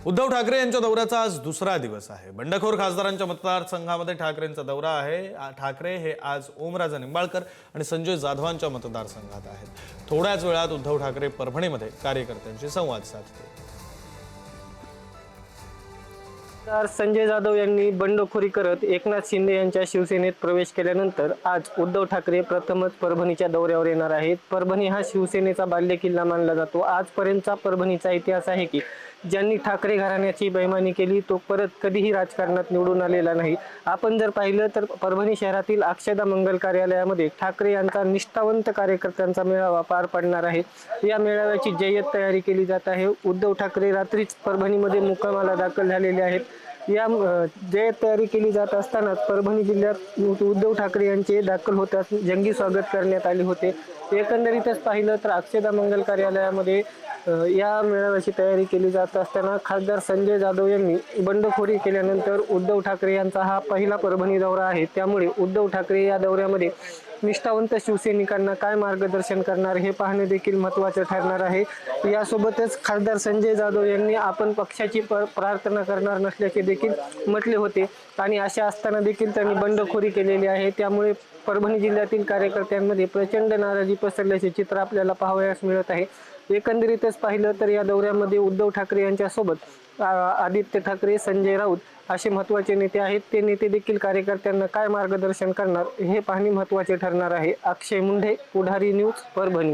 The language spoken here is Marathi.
उद्धव ठाकरे यांच्या दौऱ्याचा आज दुसरा दिवस आहे। बंडखोर खासदारांच्या मतदारसंघामध्ये ठाकरेंचा दौरा आहे। ठाकरे हे आज ओमराजे निंबाळकर आणि संजय जाधवांच्या मतदारसंघात आहेत। थोड्याच वेळात उद्धव ठाकरे परभणीमध्ये कार्यकर्त्यांशी संवाद साधतील। संजय जाधव यांनी बंडखोरी करत एकनाथ शिंदे यांच्या शिवसेनेत प्रवेश केल्यानंतर आज उद्धव ठाकरे प्रथमच परभणीच्या दौऱ्यावर येणार आहेत। परभणी हा शिवसेनेचा बालेकिल्ला मानला जातो। आजपर्यंतचा परभणीचा इतिहास आहे की ज्यांनी ठाकरे घराण्याची बेईमानी केली तो परत कधीही राजकारणात निवडून आलेला नाही। आपण जर पाहिलं तर परभणी शहरातील अक्षदा मंगल कार्यालयामध्ये ठाकरे यांचा निष्ठावंत कार्यकर्त्यांचा मेळावा पार पडणार आहे। या मेळाव्याची जय्यत तयारी केली जात आहे। उद्धव ठाकरे रात्रीच परभणीमध्ये मुक्कामाला दाखल झालेले आहेत। या जय्यत तयारी केली जात असताना परभणी जिल्ह्यात उद्धव ठाकरे यांचे दाखल होताच जंगी स्वागत करण्यात आले होते। एकंदरीतच पाहिलं तर अक्षदा मंगल कार्यालयामध्ये या मेळाव्याची तयारी केली जात असताना खासदार संजय जाधव यांनी बंडखोरी केल्यानंतर उद्धव ठाकरे यांचा हा पहिला परभणी दौरा आहे। त्यामुळे उद्धव ठाकरे या दौऱ्यामध्ये निष्ठावंत शिवसैनिकांना काय मार्गदर्शन करणार हे पाहणे देखील महत्त्वाचे ठरणार आहे। यासोबतच खासदार संजय जाधव यांनी आपण पक्षाची प्रार्थना करणार नसल्याचे देखील म्हटले होते आणि अशा असताना देखील त्यांनी बंडखोरी केलेली आहे। त्यामुळे परभणी जिल्ह्यातील कार्यकर्त्यांमध्ये प्रचंड नाराजी पसरल्याचे चित्र आपल्याला पाहावयास मिळत आहे। एकंदरीतच पाहिलं तर या दौऱ्यामध्ये उद्धव ठाकरे यांच्यासोबत आदित्य ठाकरे, संजय राऊत असे महत्त्वाचे नेते आहेत। ते नेते देखील कार्यकर्त्यांना काय मार्गदर्शन करणार हे पाहणे महत्त्वाचे ठरणार आहे। अक्षय मुंढे, पुढारी न्यूज, परभणी।